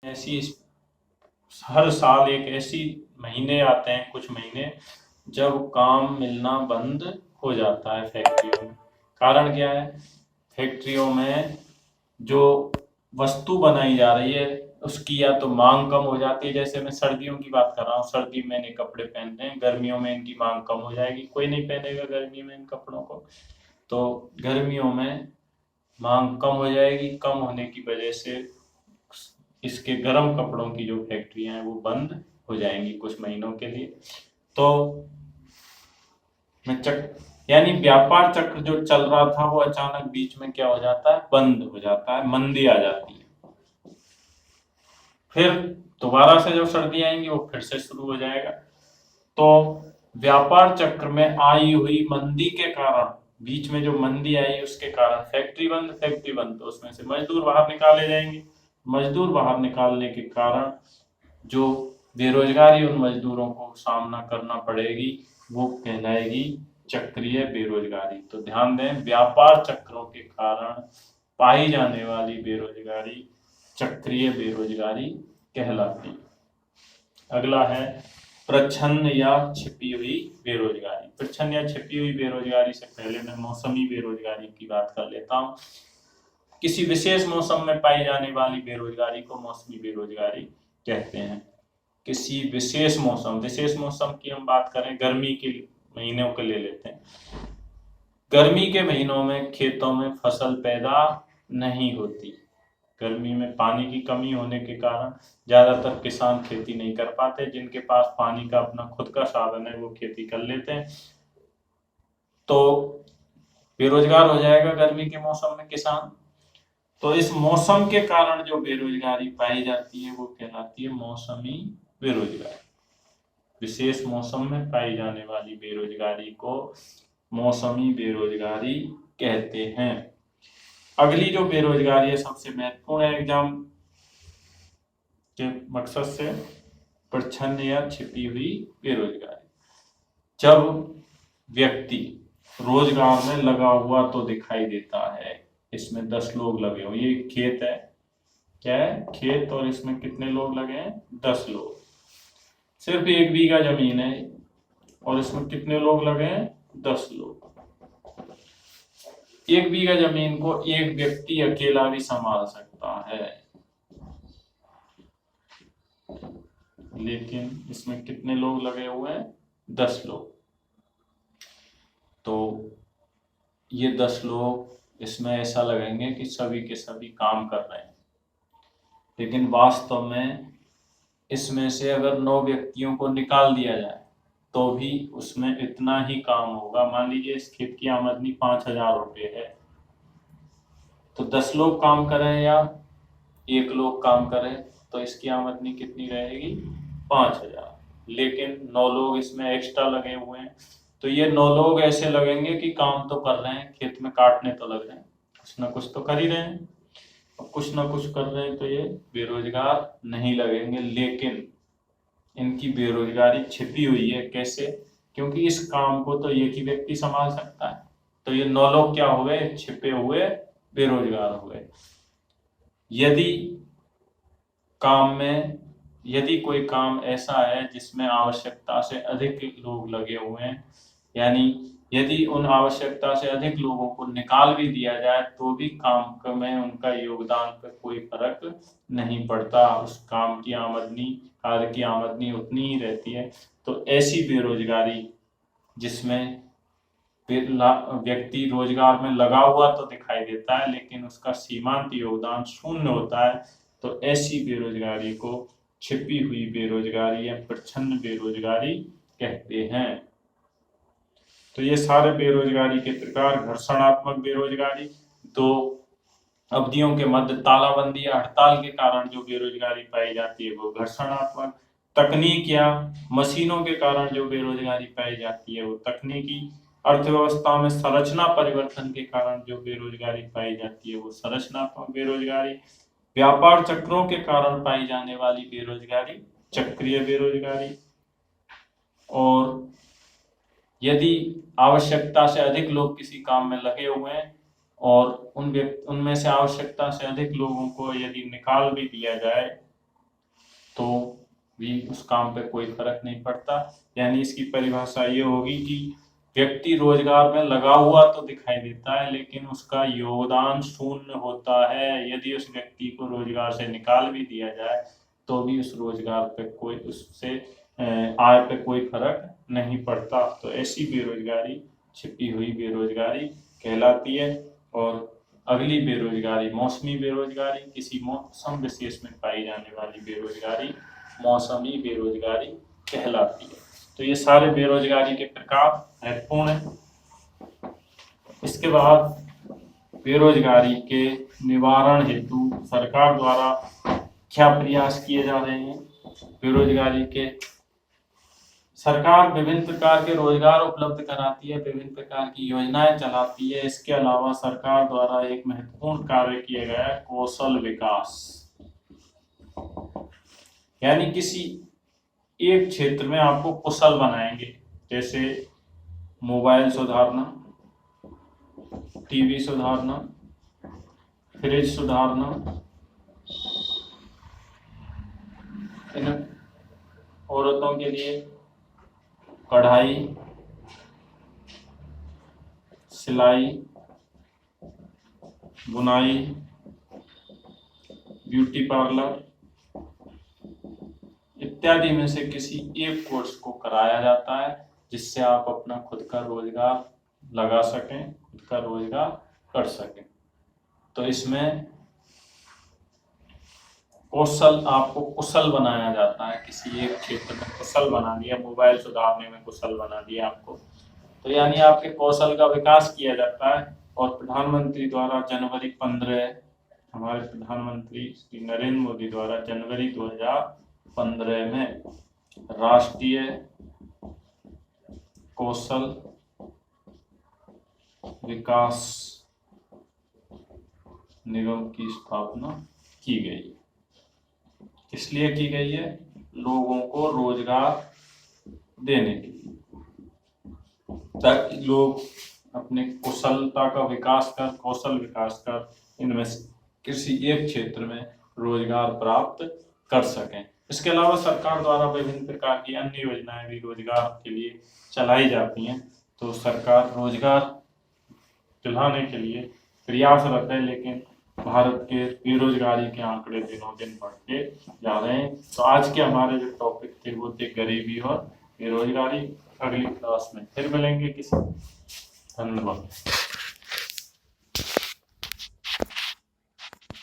ऐसी हर साल एक ऐसी महीने आते हैं, कुछ महीने जब काम मिलना बंद हो जाता है फैक्ट्रियों में। कारण क्या है? फैक्ट्रियों में जो वस्तु बनाई जा रही है उसकी या तो मांग कम हो जाती है। जैसे मैं सर्दियों की बात कर रहा हूँ, सर्दी में मैंने कपड़े पहनते हैं, गर्मियों में इनकी मांग कम हो जाएगी, कोई नहीं पहनेगा गर्मी में इन कपड़ों को। तो गर्मियों में मांग कम हो जाएगी, कम होने की वजह से इसके गर्म कपड़ों की जो फैक्ट्रियां हैं वो बंद हो जाएंगी कुछ महीनों के लिए। तो मैं यानी व्यापार चक्र जो चल रहा था वो अचानक बीच में क्या हो जाता है? बंद हो जाता है, मंदी आ जाती है। फिर दोबारा से जब सर्दी आएंगी वो फिर से शुरू हो जाएगा। तो व्यापार चक्र में आई हुई मंदी के कारण, बीच में जो मंदी आई उसके कारण फैक्ट्री बंद, तो उसमें से मजदूर बाहर निकाले जाएंगे। मजदूर बाहर निकालने के कारण जो बेरोजगारी उन मजदूरों को सामना करना पड़ेगी वो कहलाएगी चक्रीय बेरोजगारी। तो ध्यान दें, व्यापार चक्रों के कारण पाई जाने वाली बेरोजगारी चक्रीय बेरोजगारी कहलाती है। अगला है प्रच्छन्न या छिपी हुई बेरोजगारी। प्रच्छन्न या छिपी हुई बेरोजगारी से पहले मैं मौसमी बेरोजगारी की बात कर लेता हूँ। किसी विशेष मौसम में पाई जाने वाली बेरोजगारी को मौसमी बेरोजगारी कहते हैं। किसी विशेष मौसम की हम बात करें, गर्मी के महीनों के ले लेते हैं। गर्मी के महीनों में खेतों में फसल पैदा नहीं होती। गर्मी में पानी की कमी होने के कारण ज्यादातर किसान खेती नहीं कर पाते। जिनके पास पानी का अपना खुद का साधन है वो खेती कर लेते हैं। तो बेरोजगार हो जाएगा गर्मी के मौसम में किसान। तो इस मौसम के कारण जो बेरोजगारी पाई जाती है वो कहलाती है मौसमी बेरोजगारी। विशेष मौसम में पाई जाने वाली बेरोजगारी को मौसमी बेरोजगारी कहते हैं। अगली जो बेरोजगारी है सबसे महत्वपूर्ण है एग्जाम के मकसद से, प्रच्छन्न या छिपी हुई बेरोजगारी। जब व्यक्ति रोजगार में लगा हुआ तो दिखाई देता है, इसमें 10 लोग लगे हो, ये खेत है, क्या है? खेत। और इसमें कितने लोग लगे हैं? 10 लोग। सिर्फ 1 बीघा जमीन है और इसमें कितने लोग लगे हैं? 10 लोग। 1 बीघा जमीन को एक व्यक्ति अकेला भी संभाल सकता है, लेकिन इसमें कितने लोग लगे हुए हैं? 10 लोग। तो ये 10 लोग इसमें ऐसा लगेंगे कि सभी के सभी काम कर रहे हैं, लेकिन वास्तव में इसमें से अगर 9 व्यक्तियों को निकाल दिया जाए तो भी उसमें इतना ही काम होगा। मान लीजिए इस खेत की आमदनी 5,000 रुपये है, तो 10 लोग काम करें या 1 लोग काम करें तो इसकी आमदनी कितनी रहेगी? 5,000। लेकिन 9 लोग इसमें एक्स्ट्रा लगे हुए हैं, तो ये 9 लोग ऐसे लगेंगे कि काम तो कर रहे हैं, खेत में काटने तो लग रहे हैं, कुछ ना कुछ तो कर ही रहे हैं, और कुछ ना कुछ कर रहे हैं, तो ये बेरोजगार नहीं लगेंगे। लेकिन इनकी बेरोजगारी छिपी हुई है। कैसे? क्योंकि इस काम को तो एक ही व्यक्ति संभाल सकता है। तो ये 9 लोग क्या हुए? छिपे हुए बेरोजगार हुए। यदि कोई काम ऐसा है जिसमें आवश्यकता से अधिक लोग लगे हुए हैं, यानी यदि उन आवश्यकता से अधिक लोगों को निकाल भी दिया जाए तो भी काम में उनका योगदान पर कोई फर्क नहीं पड़ता, उस काम की आमदनी, कार्य की आमदनी उतनी ही रहती है। तो ऐसी बेरोजगारी जिसमें व्यक्ति रोजगार में लगा हुआ तो दिखाई देता है लेकिन उसका सीमांत योगदान शून्य होता है, तो ऐसी बेरोजगारी को छिपी हुई बेरोजगारी या प्रच्छन्न बेरोजगारी कहते हैं। तो ये सारे बेरोजगारी के प्रकार। घर्षणात्मक बेरोजगारी, तो अवधियों के मध्य तालाबंदी या हड़ताल के कारण जो बेरोजगारी पाई जाती है वो घर्षणात्मक। तकनीक या मशीनों के कारण जो बेरोजगारी पाई जाती है वो तकनीकी। अर्थव्यवस्था में संरचना परिवर्तन के कारण जो बेरोजगारी पाई जाती है वो संरचनात्मक बेरोजगारी। व्यापार चक्रों के कारण पाई जाने वाली बेरोजगारी चक्रीय बेरोजगारी। और यदि आवश्यकता से अधिक लोग किसी काम में लगे हुए हैं और उनमें से आवश्यकता से अधिक लोगों को यदि निकाल भी दिया जाए तो भी उस काम पे कोई फर्क नहीं पड़ता। यानी इसकी परिभाषा ये होगी कि व्यक्ति रोजगार में लगा हुआ तो दिखाई देता है, लेकिन उसका योगदान शून्य होता है। यदि उस व्यक्ति को रोजगार से निकाल भी दिया जाए तो भी उस रोजगार पे कोई, उससे आय पे कोई फर्क नहीं पड़ता। तो ऐसी बेरोजगारी छिपी हुई बेरोजगारी कहलाती है। और अगली बेरोजगारी मौसमी बेरोजगारी, किसी मौसम विशेष में पाई जाने वाली बेरोजगारी मौसमी बेरोजगारी कहलाती है। तो ये सारे बेरोजगारी के प्रकार महत्वपूर्ण है। इसके बाद बेरोजगारी के निवारण हेतु सरकार द्वारा क्या प्रयास किए जा रहे हैं। बेरोजगारी के सरकार विभिन्न प्रकार के रोजगार उपलब्ध कराती है, विभिन्न प्रकार की योजनाएं चलाती है। इसके अलावा सरकार द्वारा एक महत्वपूर्ण कार्य किया गया है कौशल विकास। यानी किसी एक क्षेत्र में आपको कुशल बनाएंगे, जैसे मोबाइल सुधारना, टीवी सुधारना, फ्रिज सुधारना, इन औरतों के लिए कढ़ाई, सिलाई, बुनाई, ब्यूटी पार्लर इत्यादि में से किसी एक कोर्स को कराया जाता है, जिससे आप अपना खुद का रोजगार लगा सकें, खुद का रोजगार कर सकें। तो इसमें कौशल, आपको कुशल बनाया जाता है। किसी एक क्षेत्र में कुशल बना दिया, मोबाइल सुधारने में कुशल बना दिया आपको, तो यानी आपके कौशल का विकास किया जाता है। और प्रधानमंत्री द्वारा जनवरी 15, हमारे प्रधानमंत्री श्री नरेंद्र मोदी द्वारा जनवरी 2015 में राष्ट्रीय कौशल विकास निगम की स्थापना की गई। इसलिए की गई है लोगों को रोजगार देने के लिए, ताकि लोग अपने कुशलता का विकास कर, कौशल विकास कर इनमें से किसी एक क्षेत्र में रोजगार प्राप्त कर सकें। इसके अलावा सरकार द्वारा विभिन्न प्रकार की अन्य योजनाएं भी रोजगार के लिए चलाई जाती हैं। तो सरकार रोजगार दिलाने के लिए प्रयासरत है, लेकिन भारत के बेरोजगारी के आंकड़े दिनों दिन बढ़ते जा रहे हैं। तो आज के हमारे जो टॉपिक थे वो थे गरीबी और बेरोजगारी। अगली क्लास में फिर मिलेंगे किसी। धन्यवाद।